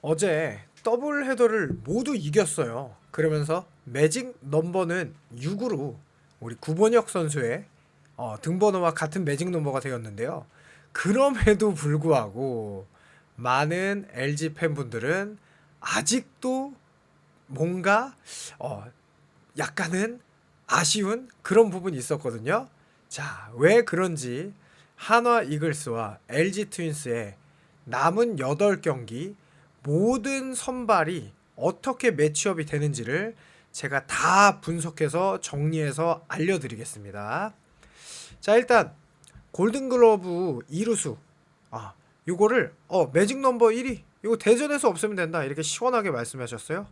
어제 더블 헤더를 모두 이겼어요. 그러면서 매직 넘버는 6으로 우리 구본혁 선수의 등번호와 같은 매직 넘버가 되었는데요. 그럼에도 불구하고 많은 LG 팬분들은 아직도 뭔가 약간은 아쉬운 그런 부분이 있었거든요. 자, 왜 그런지 한화 이글스와 LG 트윈스의 남은 8경기 모든 선발이 어떻게 매치업이 되는지를 제가 다 분석해서 정리해서 알려드리겠습니다. 자, 일단 골든글러브 2루수 요거를 매직 넘버 1위 이거 대전에서 없으면 된다 이렇게 시원하게 말씀하셨어요.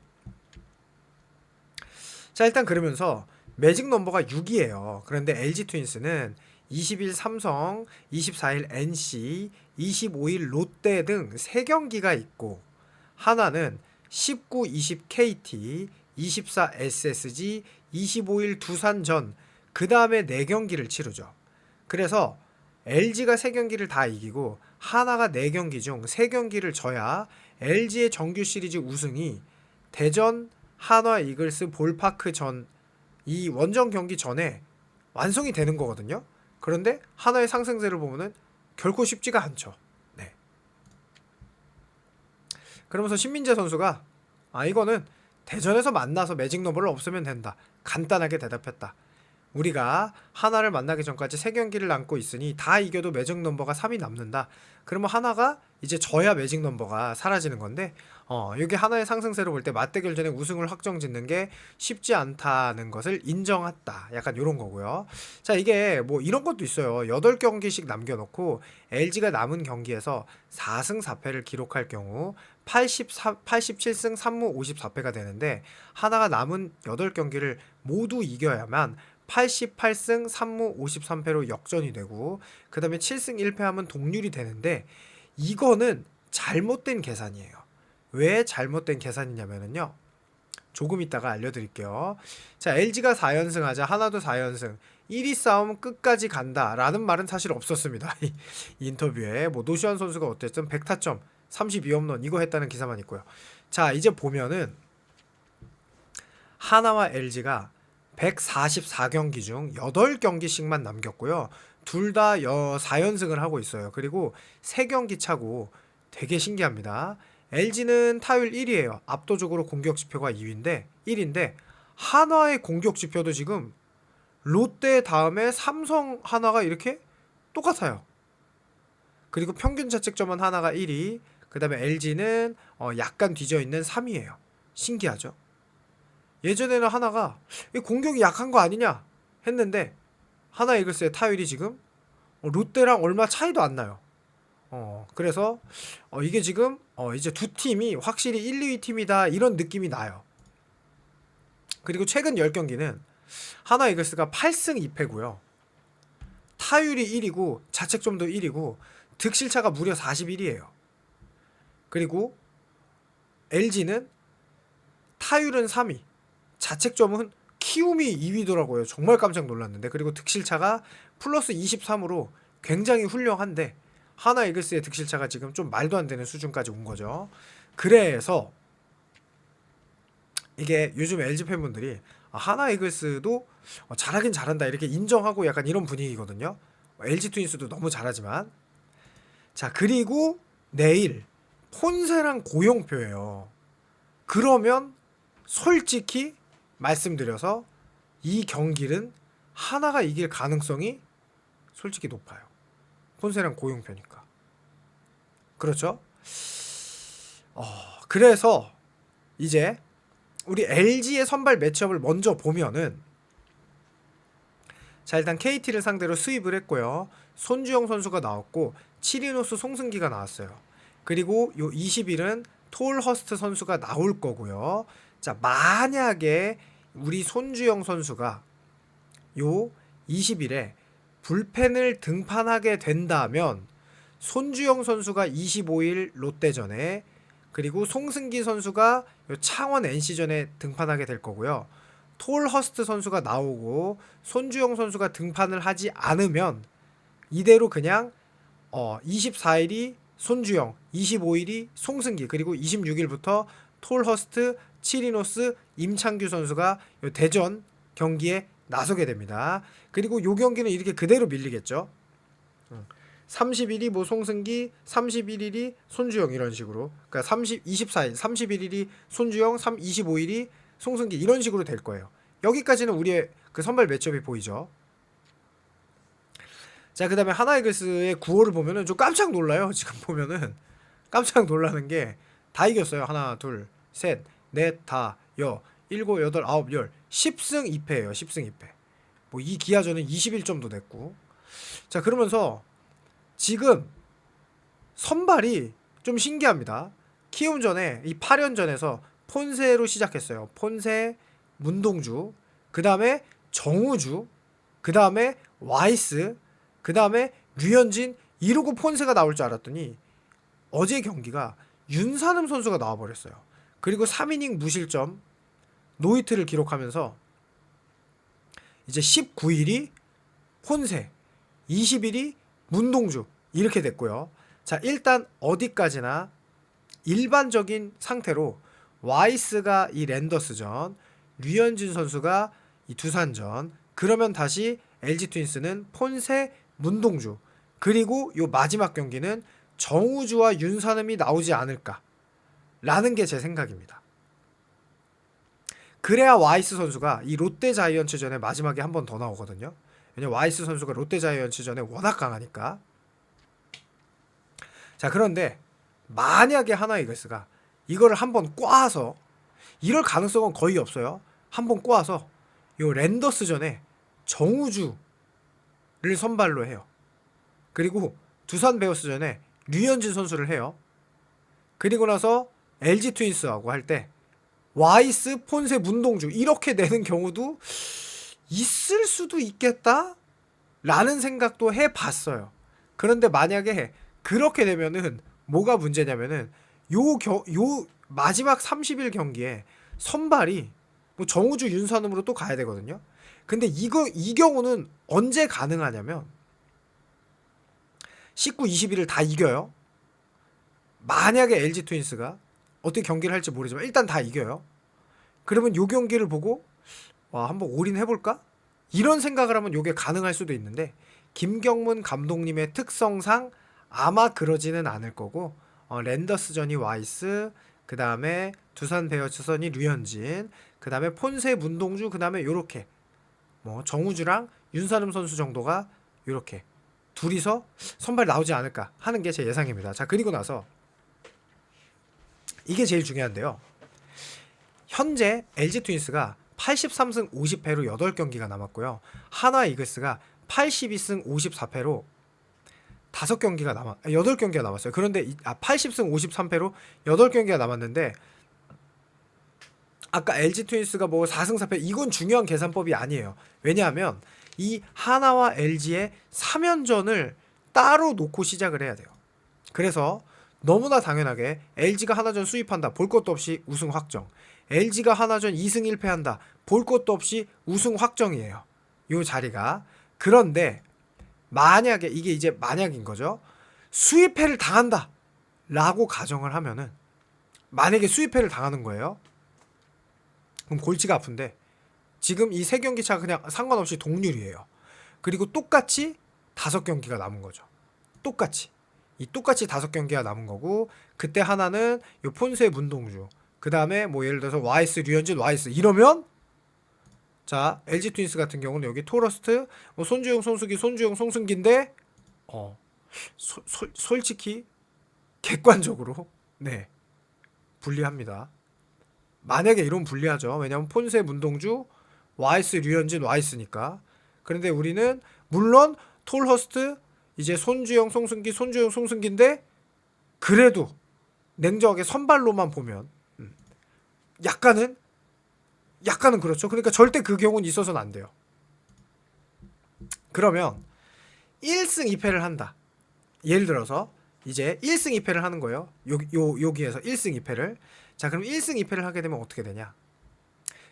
자, 일단 그러면서 매직 넘버가 6이에요. 그런데 LG 트윈스는 20일 삼성, 24일 NC, 25일 롯데 등 3경기가 있고 하나는 19, 20 KT, 24 SSG, 25일 두산전 그 다음에 4경기를 치르죠. 그래서 LG가 3경기를 다 이기고 하나가 4경기 중 3경기를 져야 LG의 정규 시리즈 우승이 대전 한화 이글스 볼파크 전 이 원정 경기 전에 완성이 되는 거거든요. 그런데 하나의 상승세를 보면은 결코 쉽지가 않죠. 네. 그러면서 신민재 선수가 이거는 대전에서 만나서 매직 넘버를 없으면 된다. 간단하게 대답했다. 우리가 하나를 만나기 전까지 3경기를 남고 있으니 다 이겨도 매직 넘버가 3이 남는다. 그러면 하나가 이제 져야 매직 넘버가 사라지는 건데 이게 하나의 상승세로 볼 때 맞대결 전에 우승을 확정짓는 게 쉽지 않다는 것을 인정했다. 약간 이런 거고요. 자, 이게 뭐 이런 것도 있어요. 8경기씩 남겨놓고 LG가 남은 경기에서 4승 4패를 기록할 경우 87승 3무 54패가 되는데 하나가 남은 8경기를 모두 이겨야만 88승 3무 53패로 역전이 되고 그 다음에 7승 1패하면 동률이 되는데 이거는 잘못된 계산이에요. 왜 잘못된 계산이냐면요. 조금 이따가 알려드릴게요. 자, LG가 4연승 하자 하나도 4연승 1위 싸움 끝까지 간다 라는 말은 사실 없었습니다. 이 인터뷰에 뭐 노시환 선수가 어쨌든 100타점 32홈런 이거 했다는 기사만 있고요. 자, 이제 보면은 하나와 LG가 144경기 중 8경기씩만 남겼고요. 둘 다 4연승을 하고 있어요. 그리고 3경기 차고 되게 신기합니다. LG는 타율 1위에요. 압도적으로 공격 지표가 1인데 한화의 공격 지표도 지금 롯데 다음에 삼성 하나가 이렇게 똑같아요. 그리고 평균 자책점은 하나가 1위, 그 다음에 LG는 약간 뒤져있는 3위에요. 신기하죠? 예전에는 하나가 공격이 약한 거 아니냐 했는데 하나 이글스의 타율이 지금 롯데랑 얼마 차이도 안 나요. 그래서 이게 지금 이제 두 팀이 확실히 1, 2위 팀이다 이런 느낌이 나요. 그리고 최근 10경기는 하나 이글스가 8승 2패고요. 타율이 1위고 자책점도 1위고 득실차가 무려 41이에요. 그리고 LG는 타율은 3위, 자책점은 키움이 2위더라고요. 정말 깜짝 놀랐는데. 그리고 득실차가 플러스 23으로 굉장히 훌륭한데 하나 이글스의 득실차가 지금 좀 말도 안 되는 수준까지 온 거죠. 그래서 이게 요즘 LG 팬분들이 하나 이글스도 잘하긴 잘한다 이렇게 인정하고 약간 이런 분위기거든요. LG 트윈스도 너무 잘하지만 자, 그리고 내일 폰세랑 고용표예요. 그러면 솔직히 말씀드려서 이 경기는 하나가 이길 가능성이 솔직히 높아요. 폰세랑 고용표니까. 그렇죠? 그래서 이제 우리 LG의 선발 매치업을 먼저 보면은 자, 일단 KT를 상대로 수입을 했고요. 손주영 선수가 나왔고 7인호수 송승기가 나왔어요. 그리고 요 20일은 톨허스트 선수가 나올 거고요. 자, 만약에 우리 손주영 선수가 요 20일에 불펜을 등판하게 된다면 손주영 선수가 25일 롯데전에 그리고 송승기 선수가 요 창원 NC전에 등판하게 될 거고요. 톨허스트 선수가 나오고 손주영 선수가 등판을 하지 않으면 이대로 그냥 24일이 손주영, 25일이 송승기, 그리고 26일부터 톨허스트, 치리노스, 임창규 선수가 대전 경기에 나서게 됩니다. 그리고 요 경기는 이렇게 그대로 밀리겠죠. 30일이 뭐 송승기, 31일이 손주영 이런 식으로. 그러니까 24일, 31일이 손주영, 25일이 송승기 이런 식으로 될 거예요. 여기까지는 우리의 그 선발 매치업이 보이죠. 자, 그다음에 하나이글스의 9월을 보면은 좀 깜짝 놀라요. 지금 보면은 깜짝 놀라는 게 다 이겼어요. 하나, 둘, 셋, 넷, 다, 일곱, 여덟, 아홉, 열. 10승 2패예요. 10승 2패. 뭐 이 기아전은 21점도 냈고. 자, 그러면서 지금 선발이 좀 신기합니다. 키움전에 이 8연전에서 폰세로 시작했어요. 폰세, 문동주, 그 다음에 정우주, 그 다음에 와이스, 그 다음에 류현진, 이러고 폰세가 나올 줄 알았더니 어제 경기가 윤산음 선수가 나와버렸어요. 그리고 3이닝 무실점 노히트를 기록하면서 이제 19일이 폰세, 20일이 문동주 이렇게 됐고요. 자, 일단 어디까지나 일반적인 상태로 와이스가 이 랜더스전, 류현진 선수가 이 두산전, 그러면 다시 LG 트윈스는 폰세, 문동주, 그리고 요 마지막 경기는 정우주와 윤산음이 나오지 않을까 라는 게 제 생각입니다. 그래야 와이스 선수가 이 롯데 자이언츠전에 마지막에 한 번 더 나오거든요. 왜냐면 와이스 선수가 롯데 자이언츠전에 워낙 강하니까. 자, 그런데 만약에 하나이글스가 이거를 한번 꽈서, 이럴 가능성은 거의 없어요. 한번 꽈서 요 랜더스전에 정우주를 선발로 해요. 그리고 두산 베어스전에 류현진 선수를 해요. 그리고 나서 LG 트윈스하고 할 때 와이스, 폰세, 문동주 이렇게 내는 경우도 있을 수도 있겠다 라는 생각도 해봤어요. 그런데 만약에 그렇게 되면은 뭐가 문제냐면은 요 마지막 30일 경기에 선발이 뭐 정우주, 윤산음으로 또 가야 되거든요. 근데 이 경우는 언제 가능하냐면 19, 21을 다 이겨요. 만약에 LG 트윈스가 어떻게 경기를 할지 모르지만 일단 다 이겨요. 그러면 요 경기를 보고 와, 한번 올인해볼까? 이런 생각을 하면 요게 가능할 수도 있는데 김경문 감독님의 특성상 아마 그러지는 않을 거고 랜더스전이 와이스, 그 다음에 두산 베어스전이 류현진, 그 다음에 폰세, 문동주, 그 다음에 요렇게 뭐 정우주랑 윤산음 선수 정도가 요렇게 둘이서 선발 나오지 않을까 하는 게 제 예상입니다. 자, 그리고 나서 이게 제일 중요한데요. 현재 LG 트윈스가 83승 50패로 8경기가 남았고요. 하나 이글스가 82승 54패로 8경기가 남았어요. 그런데 80승 53패로 8경기가 남았는데 아까 LG 트윈스가 뭐 4승 4패 이건 중요한 계산법이 아니에요. 왜냐하면 이 하나와 LG의 3연전을 따로 놓고 시작을 해야 돼요. 그래서 너무나 당연하게 LG가 하나전 수입한다. 볼 것도 없이 우승 확정. LG가 하나전 2승 1패한다. 볼 것도 없이 우승 확정이에요. 요 자리가. 그런데 만약에 이게 이제 만약인 거죠. 수입패를 당한다 라고 가정을 하면은 만약에 수입패를 당하는 거예요. 그럼 골치가 아픈데 지금 이 3경기 차 그냥 상관없이 동률이에요. 그리고 똑같이 5경기가 남은 거죠. 똑같이 5경기가 남은 거고 그때 하나는 요 폰세, 문동주, 그 다음에 뭐 예를 들어서 와이스, 류현진, 와이스 이러면 자, LG 트윈스 같은 경우는 여기 토러스트, 뭐 손주영, 송승기, 손주영, 송승기인데 솔직히 객관적으로 네 불리합니다. 만약에 이러면 불리하죠. 왜냐면 폰세, 문동주, 와이스, 류현진, 와이스니까. 그런데 우리는 물론 톨허스트, 이제 손주영, 송승기, 손주영, 송승기인데 그래도 냉정하게 선발로만 보면 약간은 그렇죠. 그러니까 절대 그 경우는 있어서는 안 돼요. 그러면 1승 2패를 한다. 예를 들어서 이제 1승 2패를 하는 거예요. 여기에서 1승 2패를. 자, 그럼 1승 2패를 하게 되면 어떻게 되냐?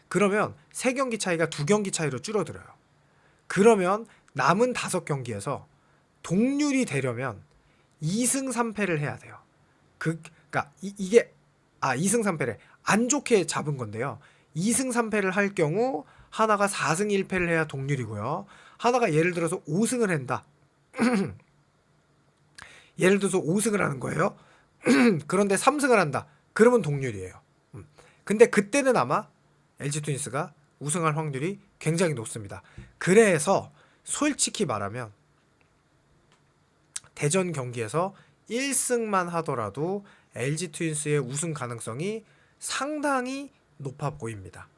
그러면 3경기 차이가 2경기 차이로 줄어들어요. 그러면 남은 5경기에서 동률이 되려면 2승 3패를 해야 돼요. 그러니까 이게 2승 3패를 안 좋게 잡은 건데요. 2승 3패를 할 경우 하나가 4승 1패를 해야 동률이고요. 하나가 예를 들어서 5승을 한다. 예를 들어서 5승을 하는 거예요. 그런데 3승을 한다. 그러면 동률이에요. 근데 그때는 아마 LG 트윈스가 우승할 확률이 굉장히 높습니다. 그래서 솔직히 말하면 대전 경기에서 1승만 하더라도 LG 트윈스의 우승 가능성이 상당히 높아 보입니다.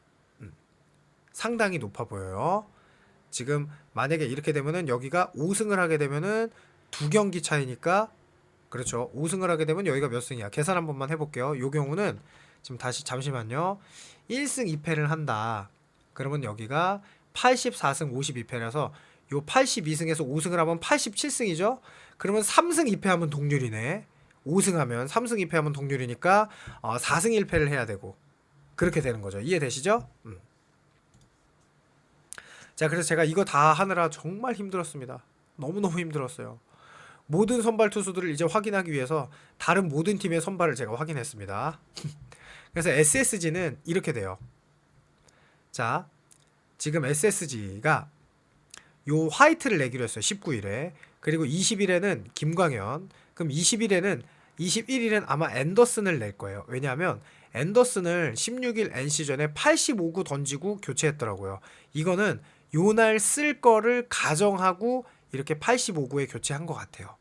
상당히 높아 보여요. 지금 만약에 이렇게 되면은 여기가 5승을 하게 되면은 2경기 차이니까, 그렇죠. 5승을 하게 되면 여기가 몇 승이야? 계산 한 번만 해볼게요. 요 경우는 지금 다시 잠시만요. 1승 2패를 한다. 그러면 여기가 84승 52패라서 요 82승에서 5승을 하면 87승이죠. 그러면 3승 2패 하면 동률이네. 5승 하면 3승 2패 하면 동률이니까 4승 1패를 해야 되고 그렇게 되는 거죠. 이해되시죠? 자, 그래서 제가 이거 다 하느라 정말 힘들었습니다. 너무너무 힘들었어요. 모든 선발 투수들을 이제 확인하기 위해서 다른 모든 팀의 선발을 제가 확인했습니다. 그래서 SSG는 이렇게 돼요. 자, 지금 SSG가 요 화이트를 내기로 했어요. 19일에. 그리고 20일에는 김광현. 그럼 21일에는 아마 앤더슨을 낼 거예요. 왜냐하면 앤더슨을 16일 NC전에 85구 던지고 교체했더라고요. 이거는 요날 쓸 거를 가정하고 이렇게 85구에 교체한 것 같아요.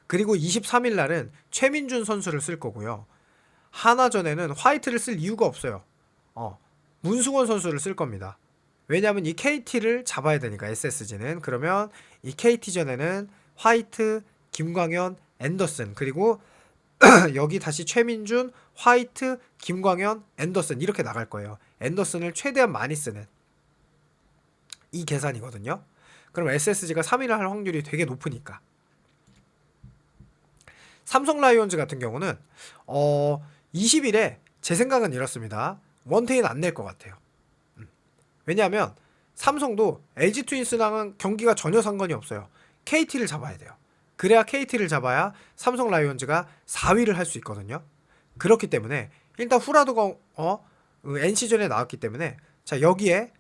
그리고 23일 날은 최민준 선수를 쓸 거고요. 하나전에는 화이트를 쓸 이유가 없어요. 문승원 선수를 쓸 겁니다. 왜냐하면 이 KT를 잡아야 되니까 SSG는. 그러면 이 KT전에는 화이트, 김광현, 앤더슨, 그리고 여기 다시 최민준, 화이트, 김광현, 앤더슨 이렇게 나갈 거예요. 앤더슨을 최대한 많이 쓰는 이 계산이거든요. 그럼 SSG가 3위를 할 확률이 되게 높으니까. 삼성 라이온즈 같은 경우는 20일에 제 생각은 이렇습니다. 원태인 안 낼 것 같아요. 왜냐하면 삼성도 LG 트윈스랑은 경기가 전혀 상관이 없어요. KT를 잡아야 돼요. 그래야 KT를 잡아야 삼성 라이온즈가 4위를 할 수 있거든요. 그렇기 때문에 일단 후라도가 NC전에 나왔기 때문에, 자, 여기에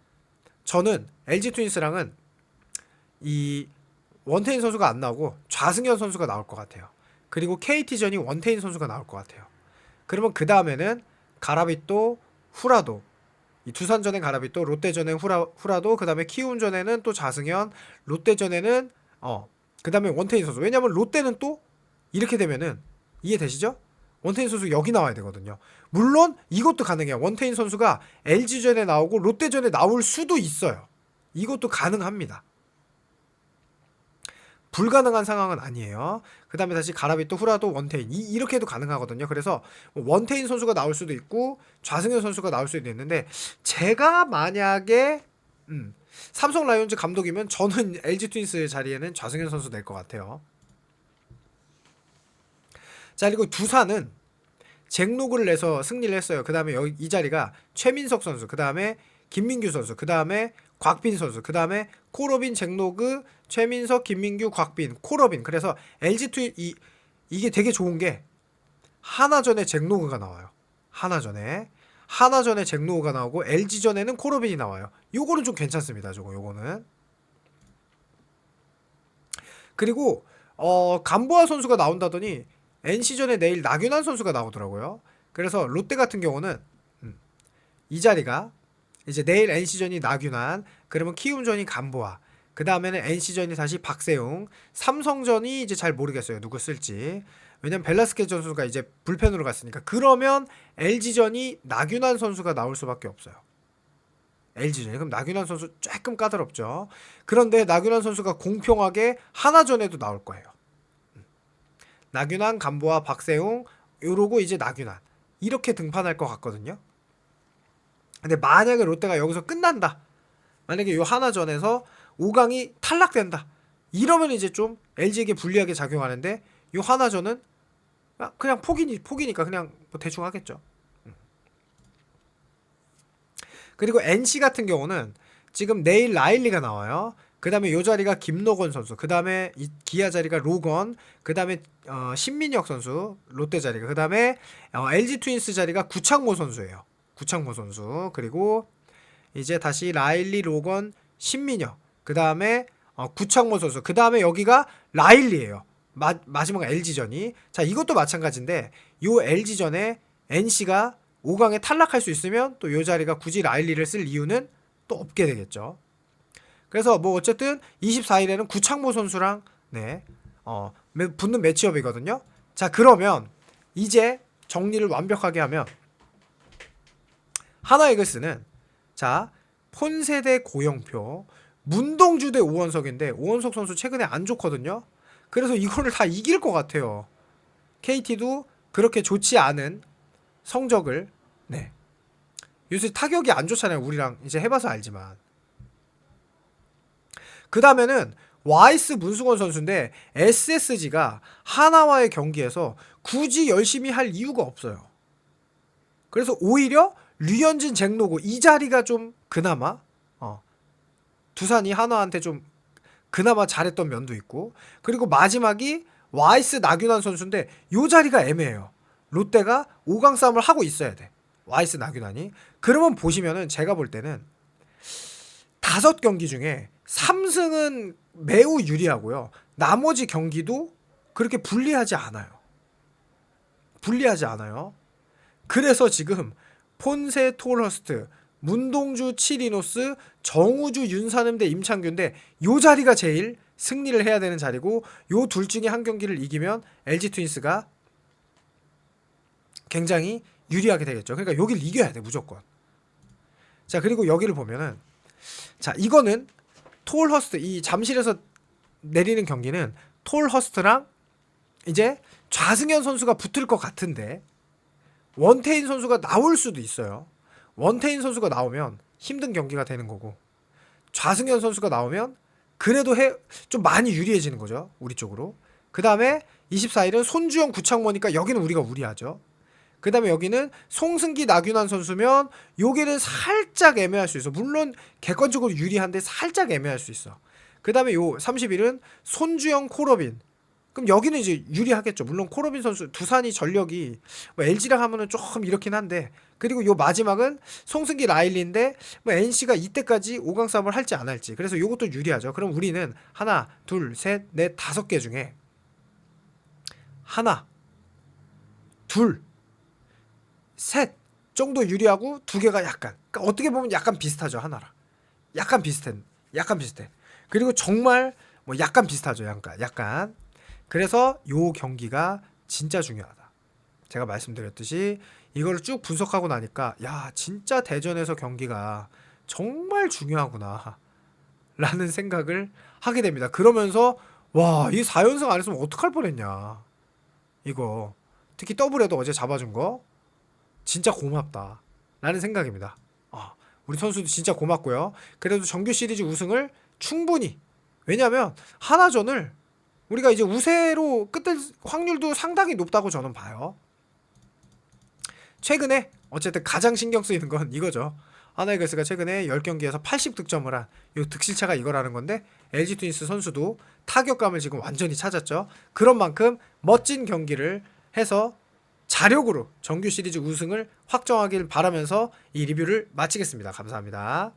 저는 LG 트윈스랑은 이 원태인 선수가 안 나오고 좌승현 선수가 나올 것 같아요. 그리고 KT전이 원태인 선수가 나올 것 같아요. 그러면 그 다음에는 가라비또, 후라도, 이 두산전엔 가라비또, 롯데전엔 후라도, 그 다음에 키움전에는 또 좌승현, 롯데전에는 그 다음에 원태인 선수. 왜냐면 롯데는 또 이렇게 되면은, 이해되시죠? 원태인 선수 여기 나와야 되거든요. 물론 이것도 가능해요. 원태인 선수가 LG전에 나오고 롯데전에 나올 수도 있어요. 이것도 가능합니다. 불가능한 상황은 아니에요. 그 다음에 다시 가라비또, 후라도, 원태인 이렇게 해도 가능하거든요. 그래서 원태인 선수가 나올 수도 있고 좌승현 선수가 나올 수도 있는데, 제가 만약에 삼성 라이온즈 감독이면 저는 LG 트윈스 자리에는 좌승현 선수 낼 것 같아요. 자, 그리고 두산은 잭로그를 내서 승리를 했어요. 그 다음에 여기 이 자리가 최민석 선수, 그 다음에 김민규 선수, 그 다음에 곽빈 선수, 그 다음에 코러빈, 잭로그, 최민석, 김민규, 곽빈, 코러빈. 그래서 LG 트윈 이게 되게 좋은 게 하나전에 잭로그가 나와요. 하나전에 잭로그가 나오고 LG전에는 코러빈이 나와요. 요거는 좀 괜찮습니다. 요거는. 그리고 감보아 선수가 나온다더니 NC전에 내일 나균환 선수가 나오더라고요. 그래서 롯데 같은 경우는 이 자리가 이제 내일 NC전이 나균환, 그러면 키움전이 감보아, 그 다음에는 NC전이 다시 박세웅, 삼성전이 이제 잘 모르겠어요. 누구 쓸지. 왜냐면 벨라스케 선수가 이제 불펜으로 갔으니까. 그러면 LG전이 나균환 선수가 나올 수밖에 없어요. LG전이. 그럼 나균환 선수 조금 까다롭죠. 그런데 나균환 선수가 공평하게 하나전에도 나올 거예요. 나균환, 감보아, 박세웅 요러고 이제 나균환 이렇게 등판할 것 같거든요. 근데 만약에 롯데가 여기서 끝난다, 만약에 요 하나전에서 5강이 탈락된다, 이러면 이제 좀 LG에게 불리하게 작용하는데, 요 하나전은 그냥 포기니까 그냥 뭐 대충 하겠죠. 그리고 NC 같은 경우는 지금 내일 라일리가 나와요. 그 다음에 요 자리가 김노건 선수, 그 다음에 기아 자리가 로건, 그 다음에 신민혁 선수 롯데 자리가, 그 다음에 LG 트윈스 자리가 구창모 선수예요. 구창모 선수. 그리고 이제 다시 라일리, 로건, 신민혁, 그 다음에 구창모 선수, 그 다음에 여기가 라일리예요. 마지막 LG전이. 자, 이것도 마찬가지인데 요 LG전에 NC가 5강에 탈락할 수 있으면 또 요 자리가 굳이 라일리를 쓸 이유는 또 없게 되겠죠. 그래서 뭐 어쨌든 24일에는 구창모 선수랑 붙는 매치업이거든요. 자, 그러면 이제 정리를 완벽하게 하면 하나이글스는 자, 폰세 대 고영표, 문동주 대 오원석인데 오원석 선수 최근에 안 좋거든요. 그래서 이거를 다 이길 것 같아요. KT도 그렇게 좋지 않은 성적을 요새 타격이 안 좋잖아요. 우리랑 이제 해봐서 알지만. 그 다음에는 와이스 문승원 선수인데 SSG가 하나와의 경기에서 굳이 열심히 할 이유가 없어요. 그래서 오히려 류현진, 잭노고 이 자리가 좀 그나마 두산이 하나한테 좀 그나마 잘했던 면도 있고, 그리고 마지막이 와이스 나균환 선수인데 요 자리가 애매해요. 롯데가 5강 싸움을 하고 있어야 돼. 와이스 나균환이. 그러면 보시면은 제가 볼 때는 5경기 중에 3승은 매우 유리하고요. 나머지 경기도 그렇게 불리하지 않아요. 그래서 지금 폰세, 톨허스트, 문동주, 치리노스, 정우주, 윤산음 대 임창규인데 요 자리가 제일 승리를 해야 되는 자리고, 요 둘 중에 한 경기를 이기면 LG 트윈스가 굉장히 유리하게 되겠죠. 그러니까 여기를 이겨야 돼 무조건. 자, 그리고 여기를 보면은 자, 이거는 톨허스트, 이 잠실에서 내리는 경기는 톨허스트랑 이제 좌승현 선수가 붙을 것 같은데 원태인 선수가 나올 수도 있어요. 원태인 선수가 나오면 힘든 경기가 되는 거고, 좌승현 선수가 나오면 그래도 좀 많이 유리해지는 거죠. 우리 쪽으로. 그 다음에 24일은 손주영, 구창모니까 여기는 우리가 우리하죠. 그 다음에 여기는 송승기, 나균환 선수면 여기는 살짝 애매할 수 있어. 물론 객관적으로 유리한데 살짝 애매할 수 있어. 그 다음에 요 30일은 손주영, 코러빈. 그럼 여기는 이제 유리하겠죠. 물론 코러빈 선수 두산이 전력이 뭐 LG랑 하면은 조금 이렇긴 한데, 그리고 요 마지막은 송승기, 라일리인데 뭐 NC가 이때까지 5강 싸움을 할지 안 할지. 그래서 요것도 유리하죠. 그럼 우리는 하나, 둘, 셋, 넷, 5개 중에 하나, 둘, 셋 정도 유리하고 2개가 약간, 그러니까 어떻게 보면 약간 비슷하죠. 하나랑 약간 비슷해. 그리고 정말 뭐 약간 비슷하죠. 약간. 그래서 요 경기가 진짜 중요하다. 제가 말씀드렸듯이 이걸 쭉 분석하고 나니까 야, 진짜 대전에서 경기가 정말 중요하구나 라는 생각을 하게 됩니다. 그러면서 와, 이 4연승 안 했으면 어떡할 뻔했냐. 이거 특히 더블에도 어제 잡아준 거 진짜 고맙다 라는 생각입니다. 우리 선수도 진짜 고맙고요. 그래도 정규 시리즈 우승을 충분히, 왜냐면 하나전을 우리가 이제 우세로 끝낼 확률도 상당히 높다고 저는 봐요. 최근에 어쨌든 가장 신경 쓰이는 건 이거죠. 하나이글스가 최근에 10경기에서 80득점을 한 이 득실차가 이거라는 건데, LG 트윈스 선수도 타격감을 지금 완전히 찾았죠. 그런 만큼 멋진 경기를 해서 자력으로 정규 시리즈 우승을 확정하길 바라면서 이 리뷰를 마치겠습니다. 감사합니다.